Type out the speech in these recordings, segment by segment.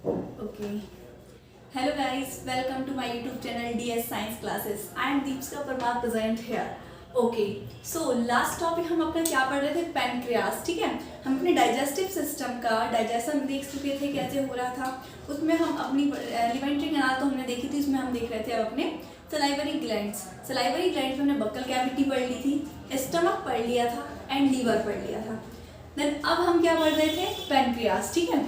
Okay. Hello guys, welcome to my YouTube channel DS Science Classes. I am Deepika Parmar present here. Okay so last topic हम अपना क्या पढ़ रहे थे, pancreas. ठीक है, हम अपने डाइजेस्टिव सिस्टम का डाइजेशन देख चुके थे कैसे हो रहा था. उसमें हम अपनी एलिमेंट्री कैनाल तो हमने देखी थी, उसमें हम देख रहे थे अब अपने सलाइवरी ग्लैंड्स. सलाइवरी ग्लैंड्स में हमने बक्कल कैविटी पढ़ ली थी, स्टमक पढ़ लिया था एंड लीवर पढ़ लिया था. देन अब हम क्या पढ़ रहे थे, पैनक्रियास. ठीक है,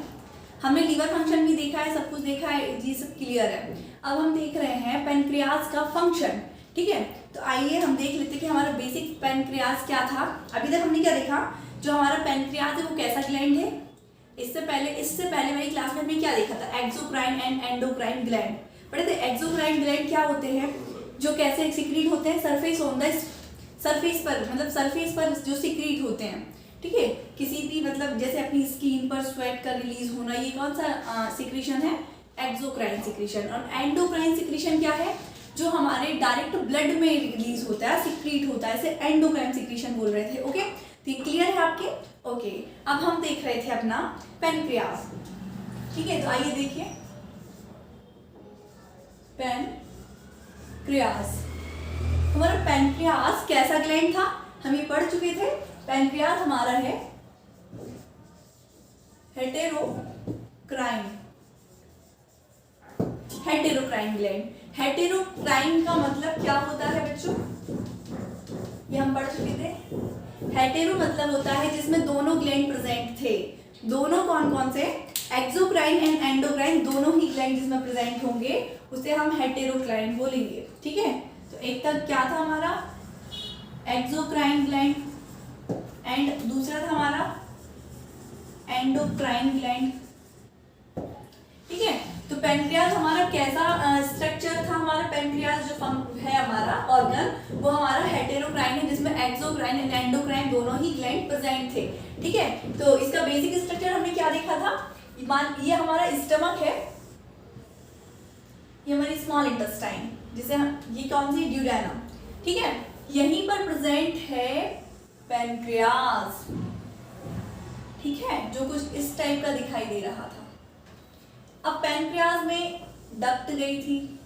हमने लीवर फंक्शन भी देखा है, सब कुछ देखा है, ये सब क्लियर है. अब हम देख रहे हैं पैनक्रियास का फंक्शन. ठीक है, तो आइए हम देख लेते हैं कि हमारा बेसिक पैनक्रियास क्या था. अभी तक हमने क्या देखा, जो हमारा पैनक्रियास है वो कैसा ग्लैंड है. इससे पहले मेरी क्लास में हमने क्या देखा था, एक्सोक्राइन एंड एंडोक्राइन ग्लैंड पढ़े थे. एक्सोक्राइन ग्लैंड क्या होते हैं, जो कैसे सिक्रीट होते हैं, सरफेस ऑन द सरफेस पर, मतलब सरफेस पर जो सिक्रीट होते हैं. ठीक है, किसी भी मतलब जैसे अपनी स्किन पर स्वेट का रिलीज होना, ये कौन सा सिक्रीशन है, एक्सोक्राइन सिक्रीशन. और एंडोक्राइन सिक्रीशन क्या है, जो हमारे डायरेक्ट ब्लड में रिलीज होता है, सिक्रीट होता है, इसे एंडोक्राइन सिक्रीशन बोल रहे थे. ओके, तो ये क्लियर है आपके. ओके, अब हम देख रहे थे अपना पैनक्रियास. ठीक है, तो आइए देखिए पैनक्रियास. हमारा पैनक्रियास कैसा ग्लैंड था, हम ये पढ़ चुके थे. पैनक्रियास हमारा है हेटेरोक्राइन ग्लैंड. हेटेरोक्राइन का मतलब क्या होता है बच्चों, ये हम पढ़ चुके थे. हेटेरो मतलब होता है जिसमें दोनों ग्लैंड प्रेजेंट थे. दोनों कौन कौन से, एक्सोक्राइन एंड एंडोक्राइन, दोनों ही ग्लैंड जिसमें प्रेजेंट होंगे उसे हम हेटेरोक्राइन बोलेंगे. ठीक है, तो एक तक क्या था हमारा, एक्सोक्राइन ग्लैंड, एंड दूसरा था हमारा एंडोक्राइन ग्लैंड. ठीक है, तो पैनक्रियास हमारा कैसा स्ट्रक्चर था, हमारा पैनक्रियास जो है हमारा ऑर्गन, वो हमारा हेटेरोक्राइन है जिसमें एक्सोक्राइन एंड एंडोक्राइन दोनों ही ग्लैंड प्रेजेंट थे. ठीक है, तो इसका बेसिक स्ट्रक्चर हमने क्या देखा था, ये हमारा स्टमक है, ये हमारी स्मॉल इंटेस्टाइन, जिसे हम ये कौन सी, ड्यूडेनम. ठीक है, यहीं पर प्रेजेंट है पैनक्रियास. ठीक है, जो कुछ इस टाइप का दिखाई दे रहा था. अब पैनक्रियास में डक्ट गई थी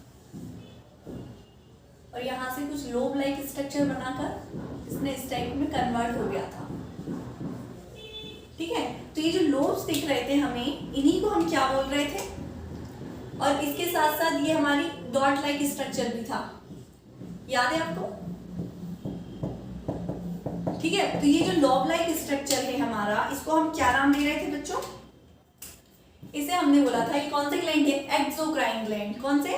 और यहां से कुछ लोब लाइक स्ट्रक्चर बनाकर इसने इस टाइप में कन्वर्ट हो गया था. ठीक है, तो ये जो लोब्स दिख रहे थे हमें, इन्हीं को हम क्या बोल रहे थे. और इसके साथ साथ ये हमारी डॉट लाइक स्ट्रक्चर भी था, याद है आपको. ठीक है, तो ये जो लॉब लाइक स्ट्रक्चर है हमारा, इसको हम क्या नाम दे रहे थे बच्चों, इसे हमने बोला था ये कौन से ग्लैंड है, एक्सोक्राइन ग्लैंड. कौन से,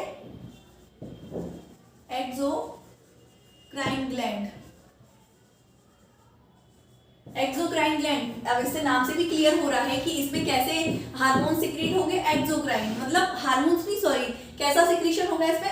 एक्सोक्राइन ग्लैंड. एक्सोक्राइन ग्लैंड, अब इससे नाम से भी क्लियर हो रहा है कि इसमें कैसे हार्मोन सिक्रीट होंगे. एक्सोक्राइन मतलब हार्मोन्स नहीं, सॉरी, कैसा सिक्रीशन होगा इसमें,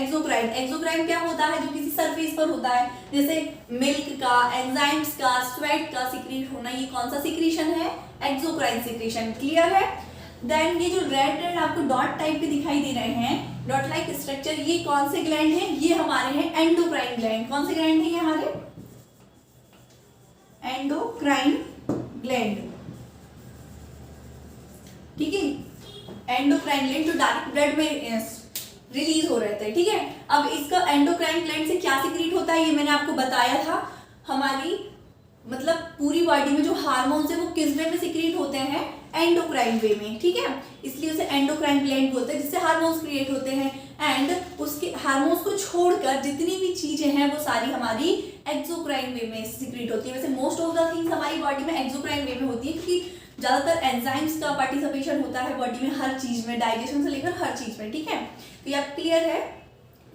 एक्सोक्राइन. एक्सोक्राइन क्या होता है, जो किसी सरफेस पर होता है, जैसे मिल्क का, एंजाइम्स का, स्वेट का सिक्रीट होना, ये कौन सा सिक्रीशन है, एक्सोक्राइन सिक्रीशन. क्लियर है. देन ये जो रेड रेड आपको डॉट टाइप के दिखाई दे रहे हैं, डॉट लाइक स्ट्रक्चर, ये कौन से ग्लैंड हैं, ये हमारे हैं एंडोक्राइन ग्लैंड. कौन से ग्लैंड हैं ये हमारे, एंडोक्राइन ग्लैंड. ठीक है, एंडोक्राइन ग्लैंड जो डायरेक्ट ब्लड में रिलीज हो रहे थे. ठीक है, अब इसका एंडोक्राइन ग्लैंड से क्या सिक्रीट होता है, ये मैंने आपको बताया था. हमारी मतलब पूरी बॉडी में जो हार्मोन्स है वो किस वे में सिक्रीट होते हैं, एंडोक्राइन वे में. ठीक है, इसलिए उसे एंडोक्राइन ग्लैंड बोलते हैं, जिससे हार्मोन्स क्रिएट होते हैं. एंड उसके हार्मोन्स को छोड़कर जितनी भी चीजें हैं वो सारी हमारी एक्सोक्राइन वे में सिक्रीट होती है. वैसे मोस्ट ऑफ द थिंग्स हमारी बॉडी में एक्सोक्राइन वे में होती है, क्योंकि ज्यादातर एंजाइम्स का पार्टिसिपेशन होता है बॉडी में, हर चीज में, डाइजेशन से लेकर हर चीज में. ठीक है, तो ये आप क्लियर है,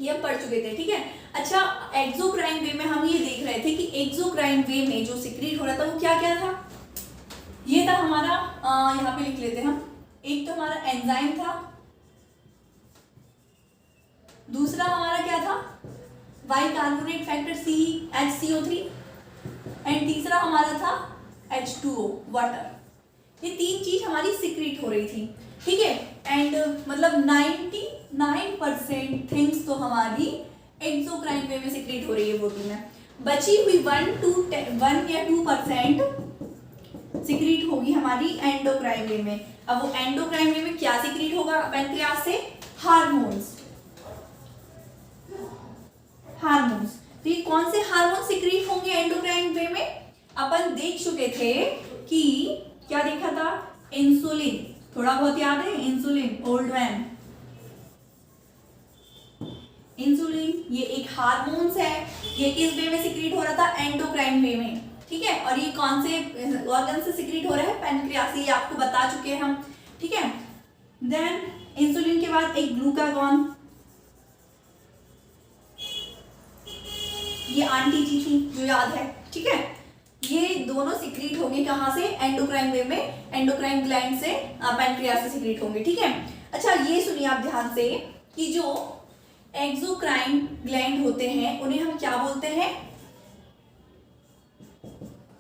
ये हम पढ़ चुके थे. ठीक है, अच्छा, एक्सोक्राइन वे में हम ये देख रहे थे कि एक्सोक्राइन वे में जो सिक्रीट हो रहा था वो क्या क्या था. ये था हमारा, यहाँ पे लिख लेते हैं हम, एक तो हमारा एंजाइम था, दूसरा हमारा क्या था, बाइकार्बोनेट फैक्टर HCO3, एंड तीसरा हमारा था H2O वाटर. ये तीन चीज हमारी सिक्रीट हो रही थी. ठीक है, एंड मतलब 99% थिंग्स तो हमारी एक्सोक्राइन वे में सिक्रीट हो रही है बॉडी में. बची हुई 1 या 2% सिक्रीट होगी हमारी एंडोक्राइन वे में. अब वो एंडोक्राइन वे में क्या सिक्रीट होगा पैनक्रियास से? हार्मोन्स। हार्मोन्स, तो ये कौन से हार्मोन सिक्रीट होंगे एंडोक्राइन वे में? अपन देख चुके थे कि क्या देखा था? इंसुलिन, थोड़ा बहुत याद है? Insulin, old man. इंसुलिन ये एक हार्मोन्स है, ये किस वे में सिक्रीट हो रहा था? एंडोक्राइन वे में, ठीक है। और ये कौन से ऑर्गन से सिक्रीट हो रहा है? पैनक्रियास, ये आपको बता चुके हैं हम, ठीक है। देन इंसुलिन के बाद एक ग्लूकागॉन, ये आंटी जी थी जो याद है, ठीक है। ये दोनों सिक्रीट होंगे कहाँ से? एंडोक्राइन वे में, एंडोक्राइन ग्लैंड से, पैनक्रियास से सिक्रीट होंगे, ठीक है। अच्छा ये सुनिए आप ध्यान से कि जो एक्सोक्राइन ग्लैंड होते हैं उन्हें हम क्या बोलते हैं?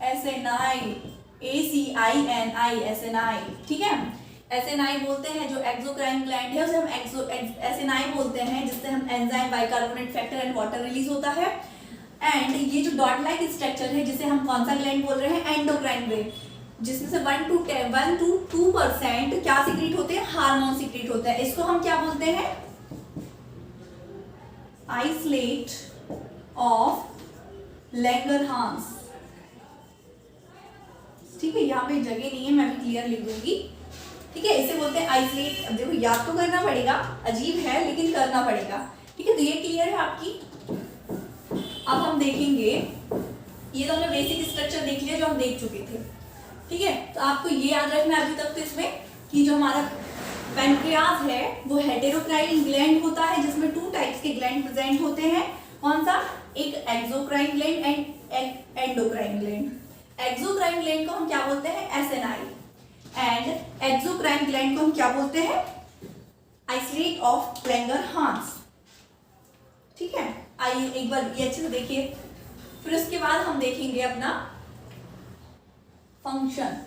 एसएनआई, ACINI, एसएनआई, ठीक है। एसएनआई बोलते हैं। जो एक्सोक्राइन ग्लैंड है उसे हम एसएनआई बोलते हैं, जिससे हम enzyme, bicarbonate factor and water release होता है। एंड ये जो डॉट लाइक स्ट्रक्चर है, जिसे हम कौन सा ग्लैंड बोल रहे हैं? एंडोक्राइन ग्लैंड, जिसमें से 1 to 2% क्या सिक्रीट होते हैं? हार्मोन सिक्रीट होते हैं। इसको हम क्या बोलते हैं? आइसलेट ऑफ लैंगरहांस, ठीक है। यहाँ पे जगह नहीं है, मैं भी क्लियर लिख दूंगी, ठीक है। इसे बोलते हैं आइसलेट। अब देखो याद तो करना पड़ेगा, अजीब है लेकिन करना पड़ेगा, ठीक है। तो ये क्लियर है आपकी। अब हम देखेंगे, ये तो हमने बेसिक स्ट्रक्चर देख लिया जो हम देख चुके थे, ठीक है। तो आपको ये याद रखना है अभी तक तो इसमें कि जो हमारा पैनक्रियास है वो हेटेरोक्राइन ग्लैंड होता है, जिसमें 2 टाइप्स के ग्लैंड प्रेजेंट होते हैं। कौन सा? एक exocrine gland and endocrine gland. Exocrine gland को हम क्या बोलते हैं? एसएनआई। एंड एक्सोक्राइन ग्लैंड को हम क्या बोलते हैं? आइसलेट ऑफ लैंगरहांस, ठीक है। आइए एक बार ये अच्छे से देखिए, फिर उसके बाद हम देखेंगे अपना फंक्शन।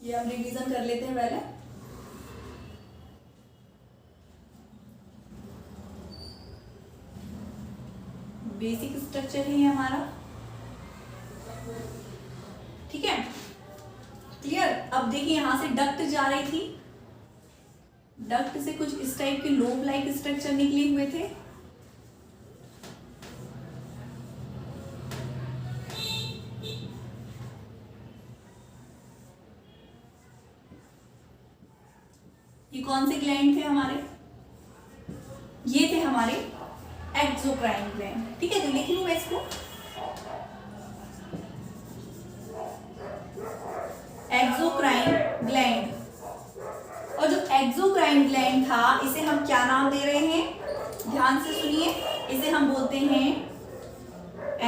ये हम रिवीजन कर लेते हैं पहले। बेसिक स्ट्रक्चर है ये हमारा, ठीक है, क्लियर। अब देखिए यहां से डक्ट जा रही थी, डक्ट से कुछ इस टाइप के लोब लाइक स्ट्रक्चर निकले हुए थे, ये कौन से ग्लैंड थे हमारे? ये थे हमारे एक्सोक्राइन ग्लैंड, ठीक है। तो लिख लूं मैं इसको, एक्सोक्राइन ग्लैंड। और जो एक्सोक्राइन ग्लैंड था इसे हम क्या नाम दे रहे हैं? ध्यान से सुनिए, इसे हम बोलते हैं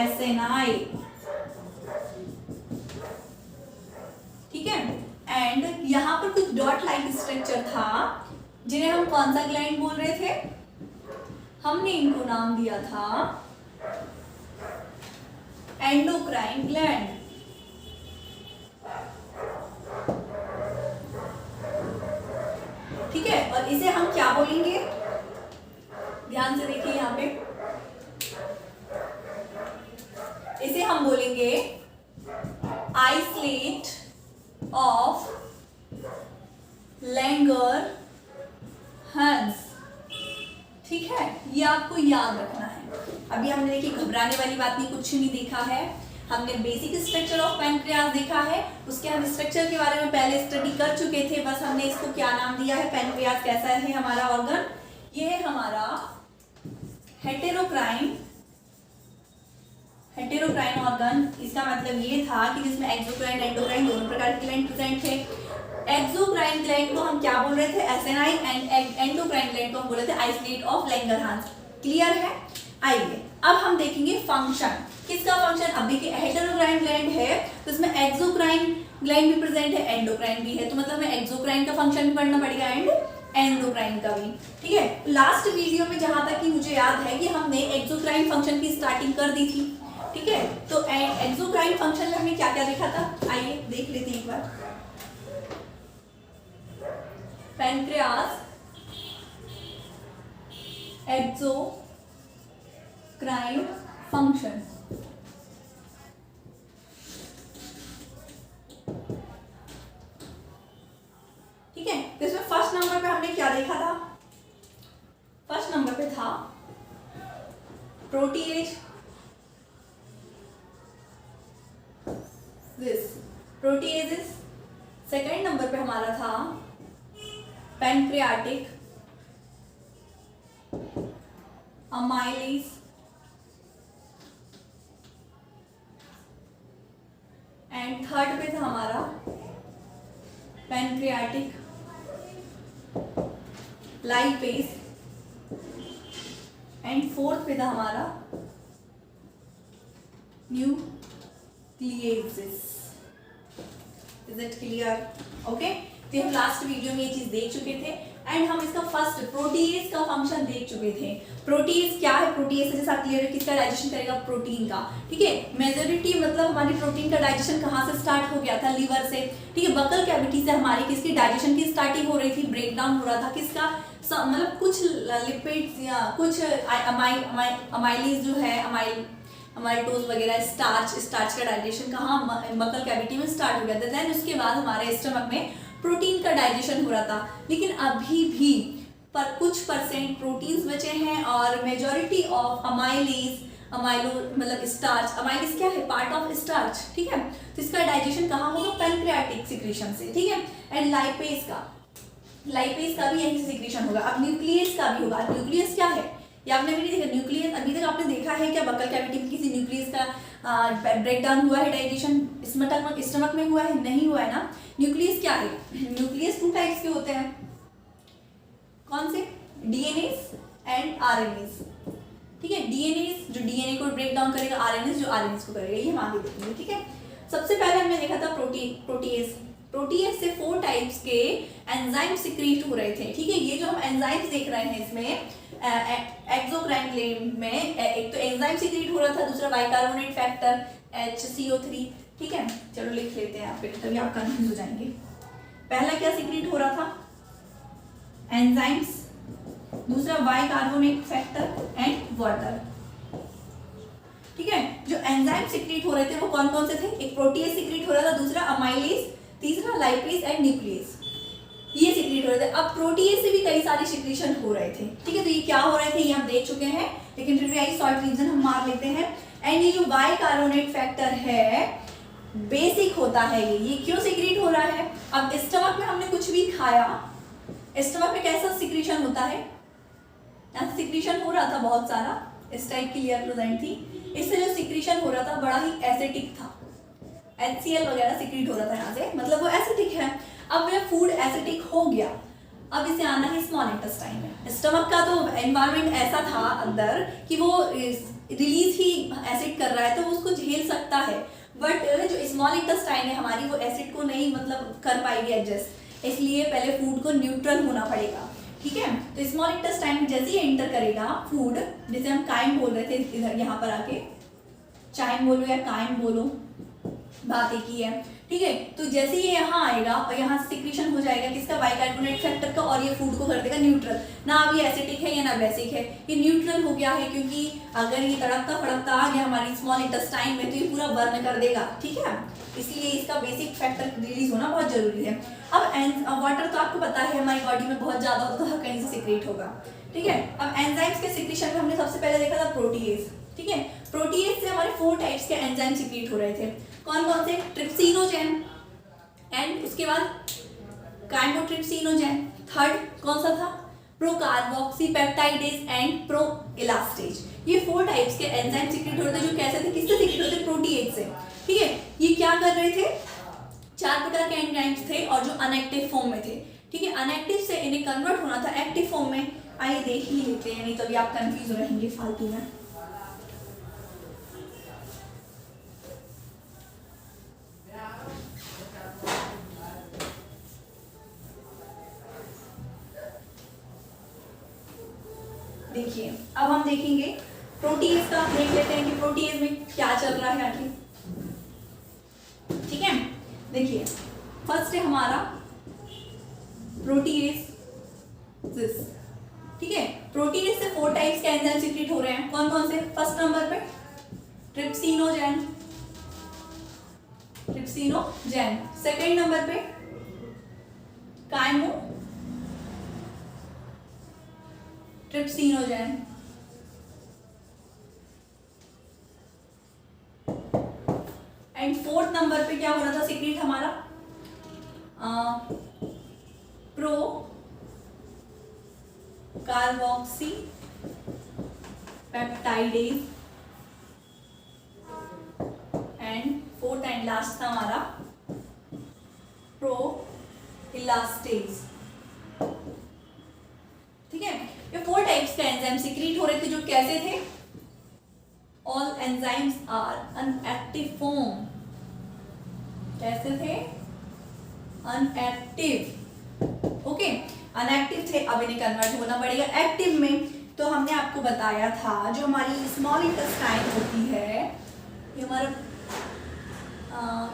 एसएनआई, ठीक है। एंड यहां पर कुछ डॉट लाइक स्ट्रक्चर था जिन्हें हम कौन सा ग्लैंड बोल रहे थे? हमने इनको नाम दिया था एंडोक्राइन ग्लैंड, ठीक है। और इसे हम क्या बोलेंगे? ध्यान से देखिए यहां पे, इसे हम बोलेंगे आइसलेट ऑफ लैंगरहांस, ठीक है। ये आपको याद रखना है। अभी हमने देखिए घबराने वाली बात नहीं, कुछ नहीं देखा है, हमने बेसिक स्ट्रक्चर ऑफ पैनक्रियास देखा है, उसके हम स्ट्रक्चर के बारे में पहले स्टडी कर चुके थे, बस हमने इसको क्या नाम दिया है? पैनक्रियास कैसा है हमारा ऑर्गन? ये है हमारा हेटेरोक्राइन ऑर्गन। इसका मतलब ये था कि जिसमें एक्सोक्राइन एंडोक्राइन दोनों प्रकार के ग्लैंड प्रेजेंट थे। एक्सोक्राइन ग्लैंड को हम क्या बोल रहे थे? एसएनआई। एंड एंडोक्राइन ग्लैंड को हम बोल रहे थे आइसलेट ऑफ लैंगरहांस, क्लियर है। आइए अब हम देखेंगे फंक्शन। किसका फंक्शन? अब देखिए हेटेरोक्राइन ग्लैंड है तो इसमें एक्सोक्राइन ग्लैंड भी प्रेजेंट है, एंडोक्राइन भी है, तो मतलब हमें एक्सोक्राइन का फंक्शन भी पढ़ना पड़ेगा एंड एंडोक्राइन का भी, ठीक है। लास्ट वीडियो में जहां तक कि मुझे याद है कि हमने एक्सोक्राइन फंक्शन की स्टार्टिंग कर दी थी, ठीक है। तो एक्सोक्राइन फंक्शन में हमने क्या क्या देखा था? आइए देख लेते हैं एक बार। पैनक्रियास एक्सोक्राइन फंक्शन, नंबर पे हमने क्या देखा था? फर्स्ट नंबर पे था protease, this proteases. Second number पे हमारा था पैनक्रियाटिक अमाइलेज एंड थर्ड पे था हमारा पैनक्रियाटिक लाइपेज एंड फोर्थ पे था हमारा nucleases. Is it clear? Okay, तो हम लास्ट वीडियो में ये चीज देख चुके थे एंड हम इसका फर्स्ट प्रोटीएज का फंक्शन देख चुके थे। प्रोटीएज क्या है? प्रोटीएज से जैसा क्लियर है किसका डाइजेशन करेगा? प्रोटीन का। ठीक है, मेजोरिटी मतलब हमारी प्रोटीन का डाइजेशन कहाँ से स्टार्ट हो गया था? लीवर से। ठीक है, बकल कैविटी से हमारी किसकी डाइजेशन की स्टार्टिंग हो रही थी? ब्रेक डाउन हो रहा था किसका? मतलब कुछ लिपिड्स या कुछ अमाइलीज जो है, अमाइलटोज वगैरह, स्टार्च का डाइजेशन कहाँ? बकल कैविटी में स्टार्ट हो गया था। देन उसके बाद हमारे स्टमक में प्रोटीन का डाइजेशन हो रहा था। लेकिन अभी भी पर कुछ परसेंट प्रोटीन्स बचे हैं और मेजॉरिटी ऑफ अमाइलो मतलब स्टार्च। अमाइलीज क्या है? Part of starch. ठीक है, तो इसका डाइजेशन कहाँ होगा? पैनक्रियाटिक सिक्रीशन से। ठीक है, एंड लाइपेज का भी यही सिक्रीशन होगा। अब न्यूक्लियस का भी होगा। न्यूक्लियस क्या है? ये आपने भी नहीं देखा। न्यूक्लियस अभी तक आपने देखा है क्या? बकल कैविटी में किसी न्यूक्लियस का ब्रेक डाउन हुआ है? डाइजेशन स्टमक में हुआ है? नहीं हुआ है ना। न्यूक्लियस क्या है? न्यूक्लियस टू टाइप्स के होते हैं। कौन से? DNS and RNS. ठीक है, डीएनएस जो डीएनए को ब्रेक डाउन करेगा, आरएनएस जो आरएनएस को करेगा। ये हम आगे देखेंगे। ठीक है, सबसे पहले हमने देखा था प्रोटीएज। प्रोटीएज से 4 टाइप्स के एंजाइम सिक्रीट हो रहे थे। ठीक है, ये जो हम एंजाइम्स देख रहे हैं इसमें एक्सोक्राइन ग्लैंड में एक तो एंजाइम सिक्रीट हो रहा था, दूसरा बाइकार्बोनेट फैक्टर HCO3। ठीक है, चलो लिख लेते हैं आप पे, तभी आप कंफ्यूज हो जाएंगे। पहला क्या सिक्रीट हो रहा था? एंजाइम्स, दूसरा बाइकार्बोनेट फैक्टर एंड वाटर। ठीक है, जो एंजाइम सिक्रीट हो रहे थे वो कौन कौन से थे? एक प्रोटीएज सिक्रीट हो रहा था, दूसरा अमाइलेज, तीसरा लाइपेज एंड न्यूक्लियस। ये सिक्रीट हो रहे थे। अब प्रोटीएज से भी कई सारे सिक्रीशन हो रहे थे। ठीक है, तो ये क्या हो रहे थे ये हम देख चुके हैं, लेकिन फिर भी आई सॉल्ट रीजन हम मार लेते हैं। एंड ये जो बाइकार्बोनेट फैक्टर है बेसिक होता है। ये क्यों सिक्रीट हो रहा है? अब स्टमक में हमने कुछ भी खाया, स्टमक में कैसा सिक्रीशन होता है? यहाँ सिक्रीशन हो रहा था बहुत सारा, इस टाइप की लेयर प्रेजेंट थी। इससे जो सिक्रीशन हो रहा था बड़ा ही एसिडिक था, HCl वगैरह सिक्रीट हो रहा था यहाँ से, मतलब वो एसिडिक है। अब मेरा फूड एसिडिक हो गया, अब इसे आना है स्मॉल इंटेस्टाइन में। स्टमक का तो एनवायरनमेंट ऐसा था अंदर कि वो रिलीज ही एसिड कर रहा है, तो उसको झेल सकता है। बट जो स्मॉल इंटेस्टाइन है हमारी, वो एसिड को नहीं मतलब कर पाएगी एडजस्ट, इसलिए पहले फूड को न्यूट्रल होना पड़ेगा। ठीक है, तो स्मॉल इंटेस्टाइन में जैसे ही एंटर करेगा फूड, जैसे हम काइम बोल रहे थे इधर, यहाँ पर आके चाइम बोलो या काइम बोलो, बात एक ही है। ठीक है, तो जैसे ये यहाँ आएगा और यहाँ से सिक्रीशन हो जाएगा किसका? बाइकार्बोनेट फैक्टर का, और ये फूड को कर देगा न्यूट्रल। ना अब ये एसिडिक है या ना बेसिक है, ये न्यूट्रल हो गया है, क्योंकि अगर ये तड़कता फड़कता आ गया हमारी स्मॉल इंटेस्टाइन में तो ये पूरा बर्न कर देगा। ठीक है, इसलिए इसका बेसिक फैक्टर रिलीज होना बहुत जरूरी है। अब वाटर तो आपको पता है हमारी बॉडी में बहुत ज्यादा होता है, कहीं से सिक्रीट होगा। ठीक है, अब एंजाइम्स के सिक्रीशन में हमने सबसे पहले देखा था प्रोटीएज। ठीक है, प्रोटीएज से हमारे 4 टाइप्स के एंजाइम सिक्रीट हो रहे थे। कौन कौन से? ट्रिप्सिनोजेन एंड उसके बाद काइमोट्रिप्सिनोजेन। थर्ड कौन सा था? प्रोकार्बोक्सीपेप्टाइडेज एंड प्रोइलास्टेज। ये 4 टाइप्स के एंजाइम सिक्रीट हो रहे थे, जो कैसे थे? किससे सिक्रीट होते? प्रोटीएज से। ठीक है, ये क्या कर रहे थे? 4 प्रकार के एंजाइम्स थे और जो अनएक्टिव फॉर्म में थे। ठीक है, अनएक्टिव से इन्हें कन्वर्ट होना था एक्टिव फॉर्म में। आइए देख ही लेते हैं, नहीं तो अभी आप कंफ्यूज रहेंगे फालतू में। देखिए, अब हम देखेंगे प्रोटीएज का, देख लेते हैं कि प्रोटीएज में क्या चल रहा है आखिर। ठीक है, देखिए फर्स्ट है हमारा प्रोटीएज। ठीक है, प्रोटीएज से 4 टाइप्स के एंजाइम सिक्रीट हो रहे हैं। कौन कौन से? फर्स्ट नंबर पे ट्रिप्सिनोजेन। सेकंड नंबर पे ट्रिप्सिनोजेन। एंड फोर्थ नंबर पे क्या हो रहा था सीक्रेट हमारा, pro carboxy peptidase. And fourth and last था हमारा प्रो इलास्टेज। ठीक है, ये 4 टाइप्स का एंजाइम सीक्रेट हो रहे थे जो कैसे थे, all enzymes are inactive form. कैसे थे, अनएक्टिव। ओके, अनएक्टिव थे, अब इन्हें कन्वर्ट होना पड़ेगा एक्टिव में। तो हमने आपको बताया था जो हमारी स्मॉल इंटेस्टाइन होती है, ये हमारा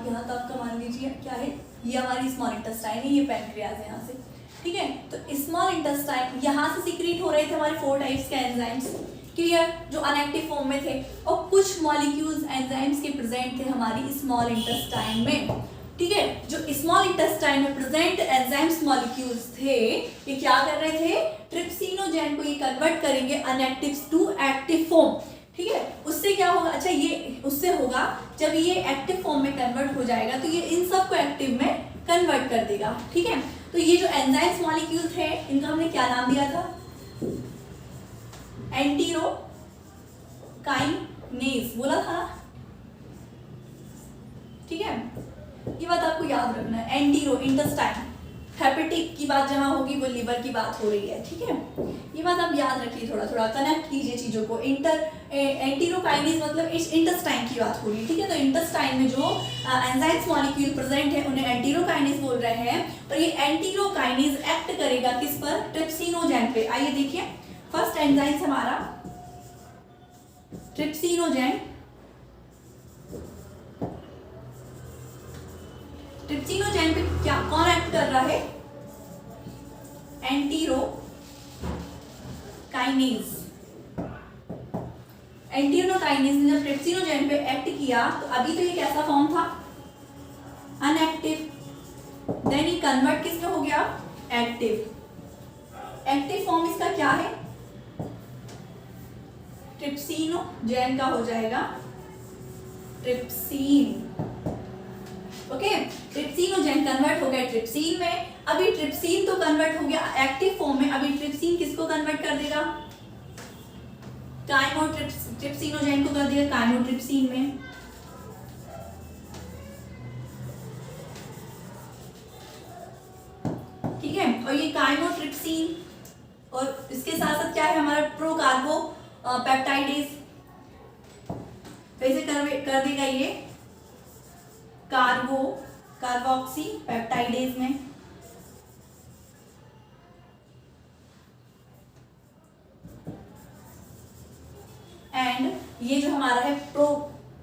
यहाँ तक का मान लीजिए क्या है, ये हमारी स्मॉल इंटेस्टाइन है, ये पैनक्रियाज है यहाँ से। ठीक है, तो स्मॉल इंटेस्टाइन यहाँ से सीक्रेट हो रहे थे हमारे 4 टाइप्स के एंजाइम्स, क्लियर, जो अनएक्टिव फॉर्म में थे। और कुछ मॉलिक्यूल्स एंजाइम्स के प्रेजेंट थे हमारी स्मॉल इंटेस्टाइन में। ठीक है, जो स्मॉल इंटेस्टाइन में प्रेजेंट एंजाइम्स मॉलिक्यूल्स थे, ये क्या कर रहे थे, ट्रिप्सिनोजेन को ये कन्वर्ट करेंगे अनएक्टिव टू एक्टिव फॉर्म। ठीक है, उससे क्या होगा, अच्छा ये उससे होगा जब ये एक्टिव फॉर्म में कन्वर्ट हो जाएगा तो ये इन सबको एक्टिव में कन्वर्ट कर देगा। ठीक है, तो ये जो एंजाइम्स मॉलिक्यूल थे इनका हमने क्या नाम दिया था, एंटीरो काइनेज बोला था। ठीक है, ये बात आपको याद रखना है, एंटीरो इंटेस्टाइन, हेपेटिक की बात जहां होगी वो लिवर की बात हो रही है। ठीक है, ये बात आप याद रखिए, थोड़ा थोड़ा कनेक्ट कीजिए चीजों को। एंटीरोकाइनेज मतलब इस इंटेस्टाइन की बात हो रही है। ठीक है, तो इंटेस्टाइन में जो एंजाइम्स मॉलिक्यूल प्रेजेंट है उन्हें एंटीरोकाइनेज बोल रहे हैं। और ये एंटीरोकाइनेज एक्ट करेगा किस पर, ट्रिप्सिनोजेन पे। आइए देखिए, फर्स्ट एंजाइम हमारा ट्रिप्सिनोजेन। ट्रिप्सिनोजेन पे क्या कौन एक्ट कर रहा है, एंटीरोकाइनेज। एंटीरोकाइनेज ने जब ट्रिप्सिनोजेन पे एक्ट किया तो अभी तो ये कैसा फॉर्म था, अनएक्टिव, देन ये कन्वर्ट किस में हो गया, एक्टिव। एक्टिव फॉर्म इसका क्या है, ट्रिप्सिनोजेन का हो जाएगा ट्रिप्सिन। ओके, ट्रिप्सिनोजेन कन्वर्ट हो गया ट्रिप्सिन में। अभी ट्रिप्सिन तो कन्वर्ट हो गया एक्टिव फॉर्म में, अभी ट्रिप्सिन किसको कन्वर्ट कर देगा, ट्रिप्सिनोजेन को कर देगा काइमोट्रिप्सिन में। ठीक है, और ये काइमोट्रिप्सिन और इसके साथ साथ क्या है हमारा प्रो कार्बो पेप्टाइडेज, वैसे कर देगा ये कार्बोक्सी पेप्टाइडेज में। एंड ये जो हमारा है प्रो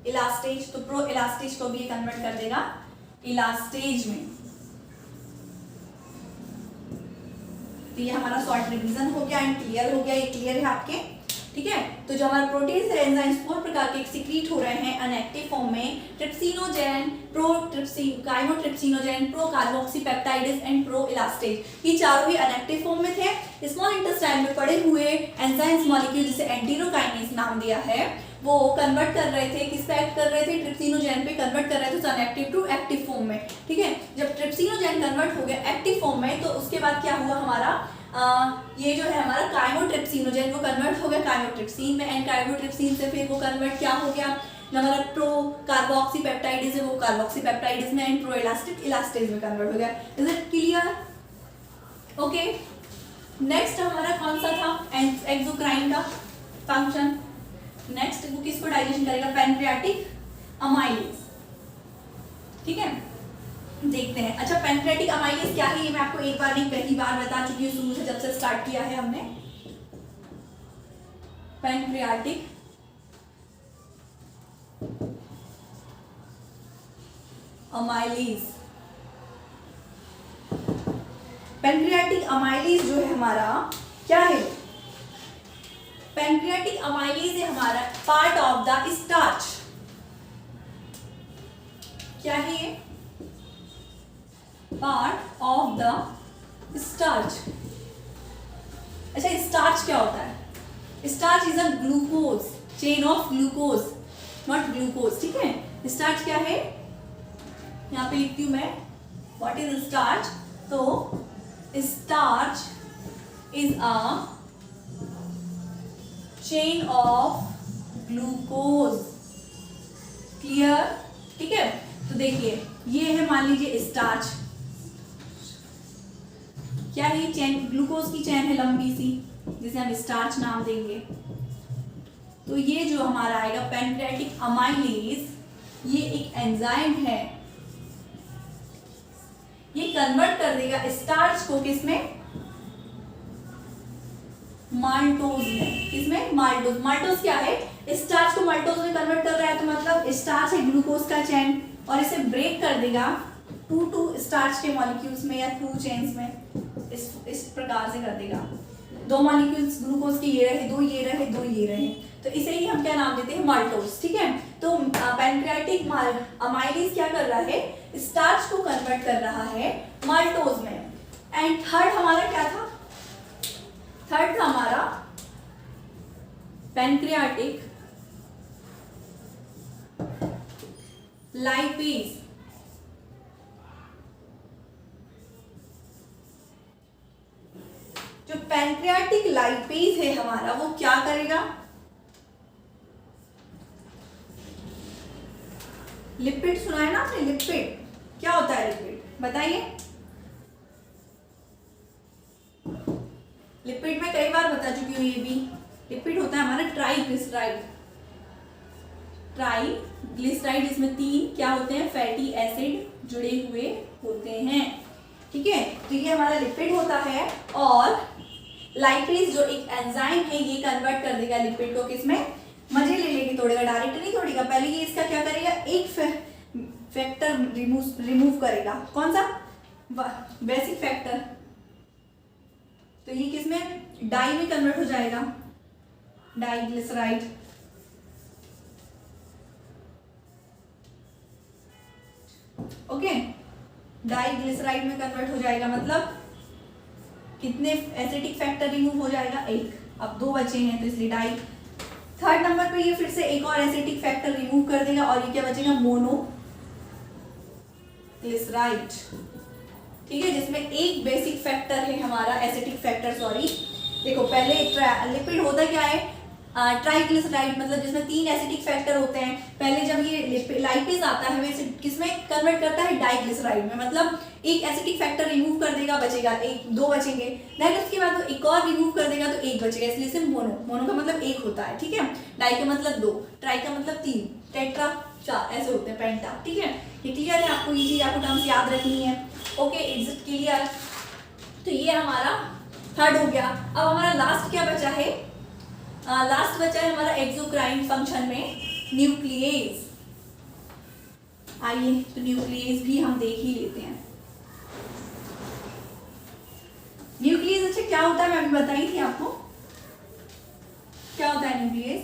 इलास्टेज, तो प्रो इलास्टेज को भी कन्वर्ट कर देगा इलास्टेज में। तो ये हमारा शॉर्ट रिवीजन हो गया एंड क्लियर हो गया, ये क्लियर है आपके। ठीक है, तो जो हमारे प्रोटीन से एंजाइम्स 4 प्रकार के सीक्रेट हो रहे हैं अनएक्टिव फॉर्म में, trypsinogen, काइमोट्रिप्सिनोजेन, pro carboxy peptidase and pro elastase, ये चारों ही अनएक्टिव फॉर्म में थे। स्मॉल इंटेस्टाइन में पड़े हुए एंजाइम्स मॉलिक्यूल जिसे एंटीरोकाइनेज नाम दिया है, वो कन्वर्ट कर रहे थे, किस पे एक्ट कर रहे थे, ट्रिप्सिनोजेन पे कन्वर्ट कर रहे थे अनएक्टिव टू एक्टिव फॉर्म में। ठीक है, जब ट्रिप्सिनोजेन कन्वर्ट हो गया एक्टिव फॉर्म में तो उसके बाद क्या हुआ हमारा, ये जो है हमारा काइमोट्रिप्सिनोजेन वो कन्वर्ट हो गया काइमोट्रिप्सिन में। एंड काइमोट्रिप्सिन से फिर वो कन्वर्ट क्या हो गया, जो हमारा प्रो कार्बोक्सी पेप्टाइडेज है वो कार्बोक्सी पेप्टाइडेज में, एंड प्रो इलास्टिक इलास्टेज में कन्वर्ट हो गया। Is it clear? Okay, next हमारा कौन सा था, एक्सोक्राइन का फंक्शन। नेक्स्ट वो किसको डाइजेशन करेगा, पैनक्रियाटिक अमाइलेज। ठीक है, देखते हैं। अच्छा, पैनक्रियाटिक अमाइलेज क्या है, ये मैं आपको एक बार नहीं कई बार बता चुकी हूँ शुरू से जब से स्टार्ट किया है हमने। पैनक्रियाटिक अमाइलेज, पैनक्रियाटिक अमाइलेज जो है हमारा क्या है, पैनक्रियाटिक अमाइलेज है हमारा पार्ट ऑफ द स्टार्च। क्या है ये, पार्ट ऑफ द स्टार्च। अच्छा, स्टार्च क्या होता है, starch is a glucose, chain of glucose, not glucose, ठीक है। स्टार्च क्या है, यहाँ पे लिखती हूँ मैं, व्हाट इज स्टार्च। तो starch is a chain of glucose, clear, ठीक है। तो देखिए ये है, मान लीजिए स्टार्च, क्या ये चेन, ग्लूकोज की चेन है लंबी सी, जिसे हम स्टार्च नाम देंगे। तो ये जो हमारा आएगा पैनक्रियाटिक अमाइलेज, ये एक एंजाइम है, ये कन्वर्ट कर देगा स्टार्च को किसमें, माल्टोज में, किसमें, माल्टोज। माल्टोज क्या है, स्टार्च को माल्टोज में कन्वर्ट कर रहा है, तो मतलब स्टार्च है ग्लूकोज का चेन, और इसे ब्रेक कर देगा टू स्टार्च के मॉलिक्यूल्स में या 2 चेन्स में, इस प्रकार से कर देगा। 2 मॉलिक्यूल्स ग्लूकोज के ये रहे, 2 ये रहे, 2 ये रहे, तो इसे ही हम क्या नाम देते हैं, माल्टोज, ठीक है। तो पैनक्रियाटिक अमाइलेज क्या कर रहा है, स्टार्च को कन्वर्ट कर रहा है माल्टोज में। एंड थर्ड हमारा क्या था, थर्ड था हमारा पैनक्रियाटिक लाइपेज। जो पैनक्रियाटिक लाइपेज है हमारा, वो क्या करेगा, लिपिड सुना है ना आपने, लिपिड क्या होता है, लिपिड बताइए। लिपिड में कई बार बता चुकी हूँ, ये भी लिपिड होता है हमारा ट्राइग्लिसराइड। ट्राइग्लिसराइड, इसमें 3 क्या होते हैं, फैटी एसिड जुड़े हुए होते हैं, ठीक है। तो ये हमारा लिपिड होता है, और लाइपेज जो एक एंजाइम है, ये कन्वर्ट कर देगा लिपिड को किसमें, मजे ले लेके तोड़ेगा, डायरेक्ट नहीं तोड़ेगा, पहले ये इसका क्या करेगा, एक फैक्टर रिमूव करेगा, कौन सा, बेसिक फैक्टर। तो ये किसमें, डाई में कन्वर्ट हो जाएगा, डाइग्लिसराइड, ओके, डाइग्लिसराइड में कन्वर्ट हो जाएगा, मतलब कितने एसिटिक फैक्टर रिमूव हो जाएगा, 1। अब 2 बचे हैं, तो इसलिए डाई। थर्ड नंबर पे ये फिर से एक और एसिटिक फैक्टर रिमूव कर देगा, और ये क्या बचेगा, मोनोग्लिसराइड, ठीक है, जिसमें एक बेसिक फैक्टर है हमारा, एसिटिक फैक्टर, सॉरी। देखो पहले लिपिड होता क्या है, ट्राइग्लिसराइड, मतलब जिसमें 3 एसिटिक फैक्टर होते हैं। पहले जब ये लाइपेज आता है, वैसे किसमें कन्वर्ट करता है, डाइग्लिसराइड में, मतलब एक एसिटिक फैक्टर रिमूव कर देगा, बचेगा 2 बचेंगे। देन उसके बाद वो एक और रिमूव कर देगा, तो 1 बचेगा, इसलिए से मोनो का मतलब 1 होता है, ठीक है। डाई का मतलब 2, ट्राई का मतलब 3, टेट्रा 4, ऐसे होते हैं, पेंटा, ठीक है। ये क्लियर है आपको, ये चीज आपको टर्म्स याद रखनी है, ओके, इज इट क्लियर। तो ये हमारा थर्ड हो गया। अब हमारा लास्ट क्या बचा है, लास्ट बचा है हमारा एक्सोक्राइन फंक्शन में न्यूक्लियस। आइए तो न्यूक्लियस भी हम देख ही लेते हैं। न्यूक्लियस अच्छा क्या होता है, मैं अभी बताई थी आपको, क्या होता है न्यूक्लियस।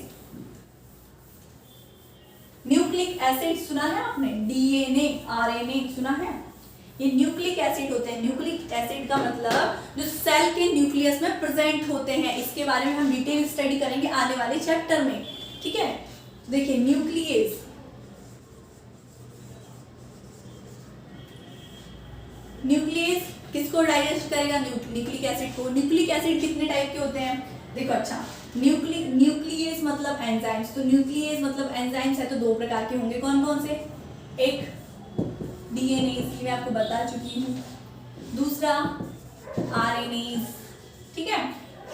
न्यूक्लिक एसिड सुना है आपने, डीएनए, आरएनए सुना है, ये न्यूक्लिक एसिड होते हैं। न्यूक्लिक एसिड का मतलब जो सेल के न्यूक्लियस में प्रेजेंट होते हैं, इसके बारे में हम डिटेल स्टडी करेंगे आने वाले चैप्टर में, ठीक है। देखिए न्यूक्लियस, न्यूक्लियस किसको डाइजेस्ट करेगा, न्यूक्लिक एसिड को। न्यूक्लिक एसिड कितने टाइप के होते हैं, देखो अच्छा, न्यूक्लियस मतलब एंजाइम्स, तो न्यूक्लियस मतलब एंजाइम्स है, तो 2 प्रकार के होंगे, कौन कौन से, एक डीएनए, इसकी मैं आपको बता चुकी हूँ, दूसरा आरएनए, ठीक है।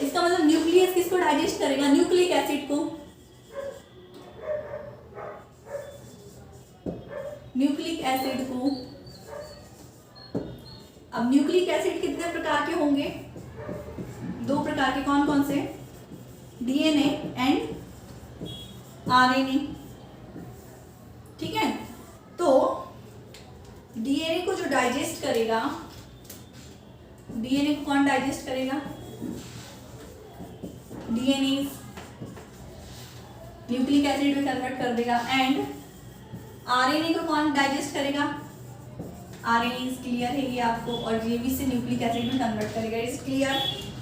इसका मतलब न्यूक्लियस किसको डाइजेस्ट करेगा, न्यूक्लिक एसिड को। न्यूक्लिक एसिड को। अब न्यूक्लिक एसिड कितने प्रकार के होंगे, 2 प्रकार के, कौन कौन से, डीएनए एंड आरएनए, ठीक है। तो डीएनए को जो डाइजेस्ट करेगा, डीएनए को कौन डाइजेस्ट करेगा, डीएनए न्यूक्लिक एसिड में कन्वर्ट कर देगा, एंड आरएनए को कौन डाइजेस्ट करेगा, RNA क्लियर है ये आपको, और ये भी से न्यूक्लिक एसिड में कन्वर्ट करेगा, इज क्लियर।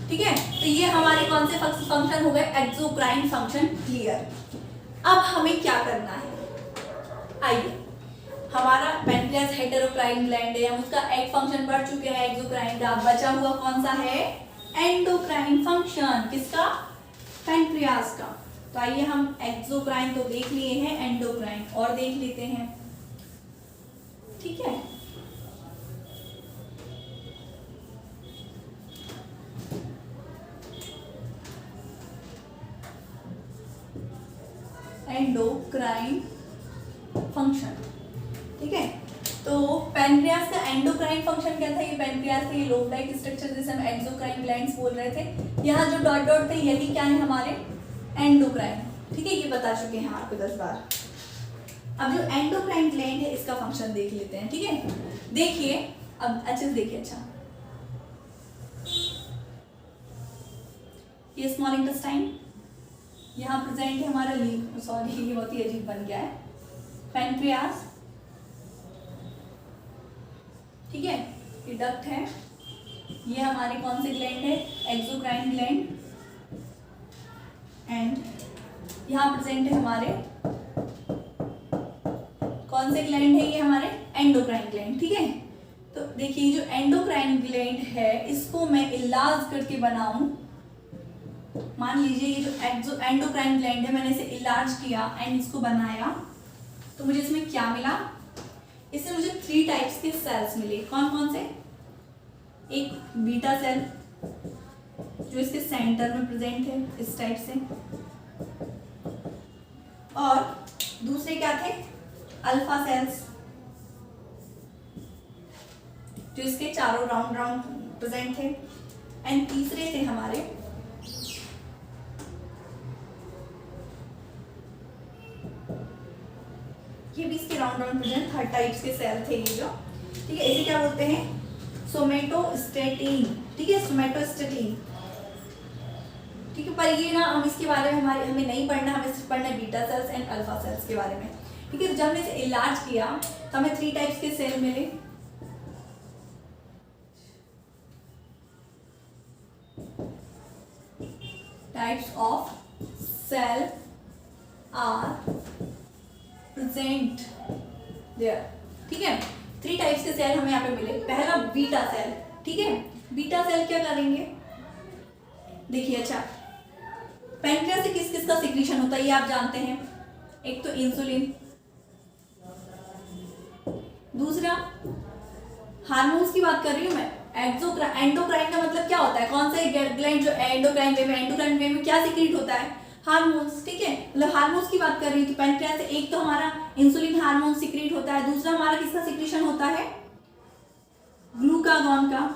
ठीक है, तो ये हमारे कौन से फंक्शन हो गए, एक्सोक्राइन फंक्शन, क्लियर। अब हमें क्या करना है, आइए, हमारा पेनक्रियास हेटेरोक्राइन ग्लैंड है, हम उसका एक फंक्शन पढ़ चुके हैं एक्सोक्राइन का, बचा हुआ कौन सा है, एंडोक्राइन फंक्शन, किसका, पेनक्रियास का। तो आइए हम एक्सोक्राइन तो देख लिए हैं, एंडोक्राइन और देख लेते हैं। ठीक है, एंडोक्राइन फंक्शन। ठीक है, तो पेनक्रियास का एंडोक्राइन फंक्शन क्या था, ये पेनक्रियास का ये लोब लाइक स्ट्रक्चर जिसे हम एक्सोक्राइन ग्लैंड्स बोल रहे थे, यहाँ जो डॉट डॉट थे यही क्या है, हमारे एंडोक्राइन। ठीक है, ये बता चुके हैं आपको 10 बार। अब जो एंडोक्राइन ग्लैंड है इसका फंक्शन देख लेते हैं। ठीक है, देखिए अब अच्छे से देखिए, अच्छा ये स्मॉल इंटेस्टाइन यहाँ प्रेजेंट है हमारा लीव, सॉरी ये बहुत ही अजीब बन गया है, पेनक्रियास। ठीक है, ये डक्ट है, ये हमारे कौन से ग्लैंड है, एक्सोक्राइन ग्लैंड, एंड यहाँ प्रेजेंट है हमारे कौन से ग्लैंड है, ये हमारे एंडोक्राइन ग्लैंड। ठीक है, तो देखिए जो एंडोक्राइन ग्लैंड है इसको मैं इलाज करके बनाऊं, मान लीजिए ये जो एंडोक्राइन ग्लैंड है मैंने इसे इलाज किया एंड इसको बनाया, तो मुझे इसमें क्या मिला, इससे मुझे 3 टाइप्स के सेल्स मिले। कौन कौन से, एक बीटा सेल जो इसके सेंटर में प्रेजेंट है इस टाइप से, और दूसरे क्या थे, अल्फा सेल्स जो इसके चारों राउंड राउंड प्रेजेंट थे, एंड तीसरे थे हमारे ये भी इसके राउंड राउंड प्रेजेंट 3 टाइप्स के सेल थे ये जो। ठीक है, इसे क्या बोलते हैं, सोमेटोस्टेटिन। ठीक है, सोमेटोस्टेटिन। ठीक है, पर ये ना हम इसके बारे में हमें नहीं पढ़ना, हमें सिर्फ पढ़ना है beta cells and alpha cells के बारे में। ठीक है, जब हमने इसे इलाज किया तो हमें 3 टाइप्स के सेल मिले, types of cell are present there. ठीक है, 3 टाइप्स के सेल हमें यहाँ पे मिले। पहला बीटा सेल। ठीक है, बीटा सेल क्या करेंगे, देखिए, अच्छा पेनक्रियास से किस किस का सिक्रीशन होता है ये आप जानते हैं, एक तो इंसुलिन, दूसरा हार्मोन्स की बात कर रही हूँ मैं, एंडोक्राइन का मतलब क्या होता है, कौन सा ग्लैंड जो एंडोक्राइन वे में क्या सिक्रीट होता है, हार्मोन्स। ठीक है, मतलब हार्मोन्स की बात कर रही हूँ, तो पेनक्रियास से एक तो हमारा इंसुलिन हार्मोन सिक्रीट होता है, दूसरा हमारा किसका सिक्रीशन होता है, ग्लूकागॉन का।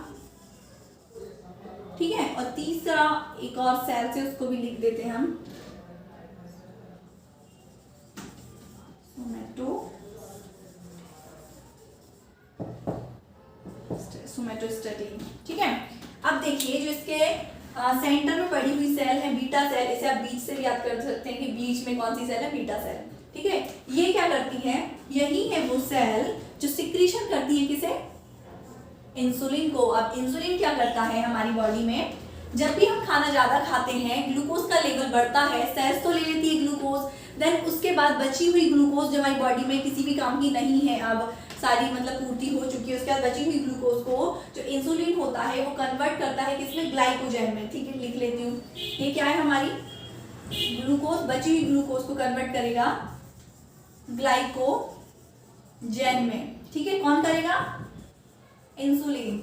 ठीक है, और तीसरा एक और सेल से उसको भी लिख देते हैं हम, सोमेटोस्टेटिन। ठीक है, अब देखिए जो इसके सेंटर में पड़ी हुई सेल है बीटा सेल, इसे आप बीच से भी याद कर सकते हैं कि बीच में कौन सी सेल है, बीटा सेल। ठीक है, ये क्या करती है, यही है वो सेल जो सिक्रीशन करती है किसे, इंसुलिन को। अब इंसुलिन क्या करता है हमारी बॉडी में, जब भी हम खाना ज्यादा खाते हैं ग्लूकोज का लेवल बढ़ता है, सेल्स तो ले लेती है ग्लूकोज, देन उसके बाद बची हुई ग्लूकोज जो हमारी बॉडी में किसी भी काम की नहीं है, अब सारी मतलब पूर्ति हो चुकी है, उसके बाद बची हुई ग्लूकोज को जो इंसुलिन होता है वो कन्वर्ट करता है किसमें, ग्लाइकोजन में। ठीक है, लिख लेती हूँ, ये क्या है हमारी ग्लूकोज, बची हुई ग्लूकोज को कन्वर्ट करेगा ग्लाइकोजन में। ठीक है, कौन करेगा, इंसुलिन।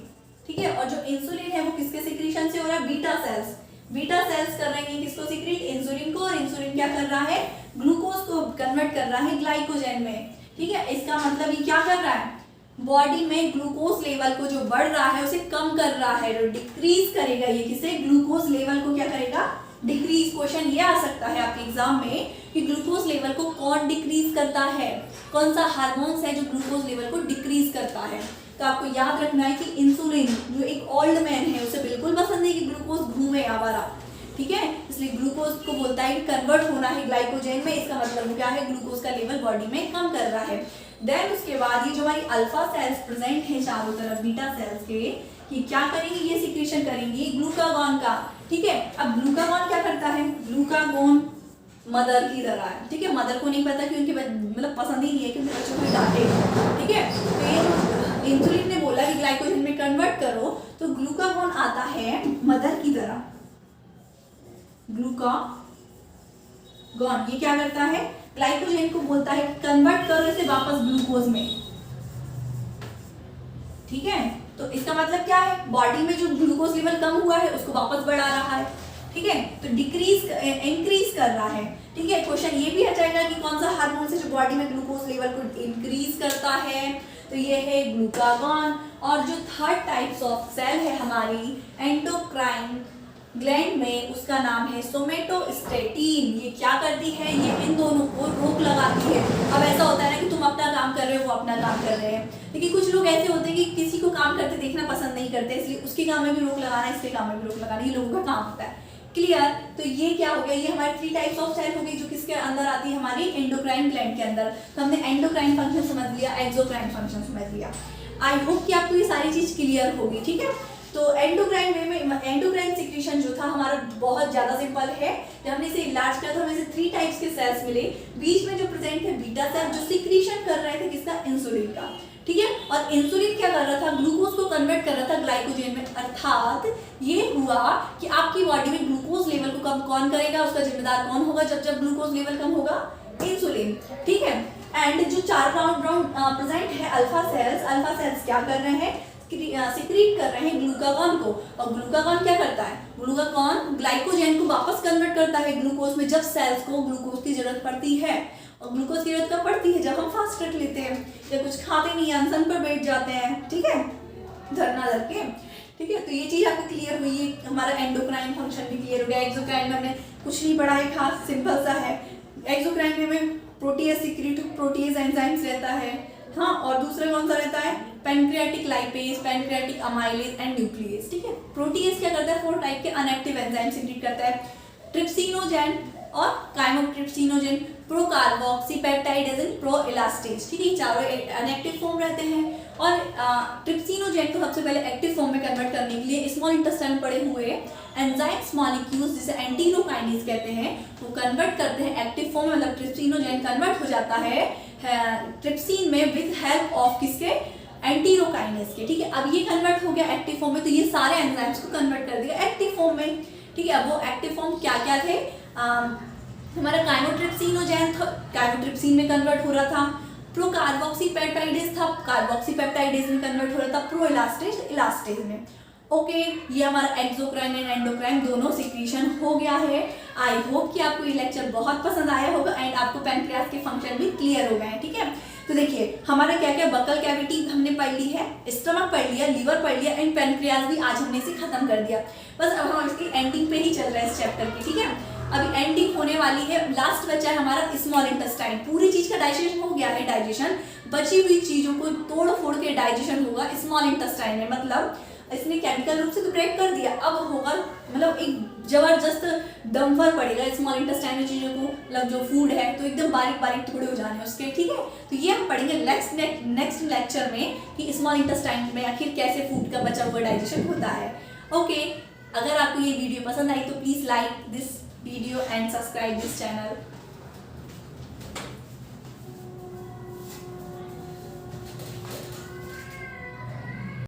ठीक है, और जो इंसुलिन है वो किसके सिक्रीशन से हो रहा है, बीटा सेल्स। बीटा सेल्स कर रहे हैं किसको सिक्रीट, इंसुलिन को, और इंसुलिन क्या कर रहा है, ग्लूकोज को कन्वर्ट कर रहा है ग्लाइकोजन में। ठीक है, इसका मतलब ये क्या कर रहा है, बॉडी में ग्लूकोज लेवल को जो बढ़ रहा है उसे कम कर रहा है, जो डिक्रीज करेगा ये किसे, ग्लूकोज लेवल को क्या करेगा, डिक्रीज। क्वेश्चन ये आ सकता है आपके एग्जाम में कि ग्लूकोज लेवल को कौन डिक्रीज करता है, कौन सा हार्मोन्स है जो ग्लूकोज लेवल को डिक्रीज करता है। तो आपको याद रखना है कि इंसुलिन जो एक ओल्ड मैन है उसे बिल्कुल पसंद है कि ग्लूकोज घूमे आवारा। ठीक है, इसलिए ग्लूकोज को बोलता है कि कन्वर्ट होना है ग्लाइकोजन में, इसका मतलब क्या है, ग्लूकोज का लेवल बॉडी में कम कर रहा है। देन उसके बाद ये जो हमारी अल्फा सेल्स प्रेजेंट है चारों तरफ बीटा सेल्स के, ये क्या करेंगे, ये सिक्रीशन करेंगे ग्लूकागॉन का। ठीक है, अब ग्लूकागॉन क्या करता है, ग्लूकागॉन मदर की तरह है। ठीक है, मदर को नहीं पता कि उनके मतलब पसंद ही नहीं है कि उनके बच्चों को डांटे। ठीक है, तो ये इंसुलिन ने बोला कि ग्लाइकोजन में कन्वर्ट करो, तो ग्लूकागॉन आता है मदर की तरह। ग्लूकागॉन ये क्या करता है, ग्लाइकोजन को बोलता है कन्वर्ट करो इसे वापस ग्लूकोज में। ठीक है, तो इसका मतलब क्या है, बॉडी में जो ग्लूकोज लेवल कम हुआ है उसको वापस बढ़ा रहा है। ठीक है, तो डिक्रीज इंक्रीज कर रहा है। ठीक है, क्वेश्चन ये भी आ जाएगा कि कौन सा हार्मोन से जो बॉडी में ग्लूकोज लेवल को इंक्रीज करता है, तो ये है ग्लूकागॉन। और जो थर्ड टाइप्स ऑफ सेल है हमारी एंडोक्राइन ग्लैंड में, उसका नाम है सोमेटोस्टेटिन। ये क्या करती है, ये इन दोनों को रोक लगाती है। अब ऐसा होता है ना कि तुम अपना काम कर रहे हो, वो अपना काम कर रहे हैं, लेकिन कुछ लोग ऐसे होते हैं कि किसी को काम करते देखना पसंद नहीं करते, इसलिए उसके काम में भी रोक लगाना, इसके काम में भी रोक लगाना, ये लोगों का काम होता है। क्लियर, तो ये क्या हो गया, ये हमारी 3 टाइप्स ऑफ सेल हो गई जो किसके अंदर आती है, हमारी एंडोक्राइन ग्लैंड के अंदर। तो हमने एंडोक्राइन फंक्शन समझ लिया, एक्सोक्राइन फंक्शन समझ लिया। आई होप कि आपको ये सारी चीज क्लियर होगी। ठीक है, तो एंडोक्राइन वे में एंडोक्राइन सिक्रीशन जो था हमारा बहुत ज्यादा सिंपल है। जब हमने इसे इलाज किया तो हमें इसे 3 टाइप्स के सेल्स मिले। बीच में जो प्रेजेंट थे बीटा सेल जो सिक्रीशन कर रहे थे किसका, इंसुलिन का। ठीक है, और इंसुलिन क्या कर रहा था, ग्लूकोज को कन्वर्ट कर रहा था ग्लाइकोजन में। अर्थात ये हुआ कि आपकी बॉडी में ग्लूकोज लेवल को कम कौन करेगा, उसका जिम्मेदार कौन होगा, जब जब ग्लूकोज लेवल कम होगा, इंसुलिन। ठीक है, एंड जो 4 राउंड प्रेजेंट है अल्फा सेल्स क्या कर रहे हैं, सिक्रीट कर रहे हैं ग्लूकागॉन को। और ग्लूकागॉन क्या करता है, ग्लूकागॉन ग्लाइकोजन को वापस कन्वर्ट करता है ग्लूकोज में जब सेल्स को ग्लूकोज की जरूरत पड़ती है। और ग्लूकोज की जरूरत कब पड़ती है, जब हम फास्ट फूड लेते हैं या कुछ खाते नहीं, अनशन पर बैठ जाते हैं। ठीक है, धरना धर के। ठीक है, तो ये चीज आपको क्लियर हुई है, हमारा एंडोक्राइन फंक्शन भी क्लियर हो गया। एक्सोक्राइन में हमने कुछ नहीं पढ़ा है खास, सिंपल सा है। एक्सोक्राइन में प्रोटीज सिक्रीट प्रोटीज एंजाइम्स रहता है। हाँ, और दूसरा कौन सा रहता है, pancreatic lipase, pancreatic amylase and nucleus. ठीक है, प्रोटीज क्या करता है, 4 टाइप के अनएक्टिव एंजाइम सिक्रीट करता है, ट्रिप्सिनोजेन और काइमोट्रिप्सिनोजेन, प्रोकार्बोक्सीपेप्टाइडेज एंड प्रोएलास्टेज। ठीक है, चारों अनएक्टिव फॉर्म रहते हैं। और ट्रिप्सिनोजेन को सबसे पहले एक्टिव फॉर्म में कन्वर्ट करने के लिए स्मॉल इंटेस्टाइन में पड़े हुए एंजाइम्स मॉलिक्यूल्स जिसे एंटीरोकाइनेज कहते हैं, वो कन्वर्ट करते हैं एक्टिव फॉर्म में। मतलब ट्रिप्सिनोजेन कन्वर्ट हो जाता है ट्रिप्सिन में विद हेल्प ऑफ किसके, एंटीरोकाइनेज के। ठीक है, अब ये कन्वर्ट हो गया एक्टिव फॉर्म में, तो ये सारे एंजाइम्स को कन्वर्ट कर दिया एक्टिव फॉर्म में। ठीक है, अब वो एक्टिव फॉर्म क्या क्या थे, हमारा काइमोट्रिप्सिनोजेन था, काइमोट्रिप्सिन में कन्वर्ट हो रहा था। प्रोकार्बोक्सीपेप्टाइडेज था, कार्बोक्सीपेप्टाइडेज में कन्वर्ट हो रहा था। प्रोएलास्टेज, इलास्टेज में। ओके, ये हमारा एक्सोक्राइन एंड एंडोक्राइन दोनों सिक्रीशन हो गया है। आई होप कि आपको ये लेक्चर बहुत पसंद आया होगा एंड आपको पैनक्रियास के फंक्शन भी क्लियर हो गए हैं। ठीक है, तो देखिए हमारा क्या क्या बकल कैविटी हमने पढ़ ली है, स्टमक पढ़ लिया, लीवर पढ़ लिया एंड पैनक्रियास भी आज हमने इसे खत्म कर दिया। बस अब हम इसकी एंडिंग पे ही चल रहे हैं इस चैप्टर की। ठीक है, अभी एंडिंग होने वाली है, लास्ट बचा है हमारा स्मॉल इंटेस्टाइन। पूरी चीज का डाइजेशन हो गया है, डाइजेशन बची हुई चीजों को तोड़ फोड़ के डाइजेशन होगा स्मॉल इंटेस्टाइन में। मतलब इसने केमिकल रूप से तो ब्रेक कर दिया, अब होगा मतलब एक जबरदस्त डंपर पड़ेगा स्मॉल इंटेस्टाइन में चीजों को, मतलब जो फूड है तो एकदम बारीक बारीक टुकड़े हो जाने उसके। ठीक है, तो ये हम पढ़ेंगे नेक्स्ट लेक्चर में कि स्मॉल इंटेस्टाइन में आखिर कैसे फूड का बचा हुआ डाइजेशन होता है। ओके, अगर आपको ये वीडियो पसंद आई तो please like this video and subscribe this channel.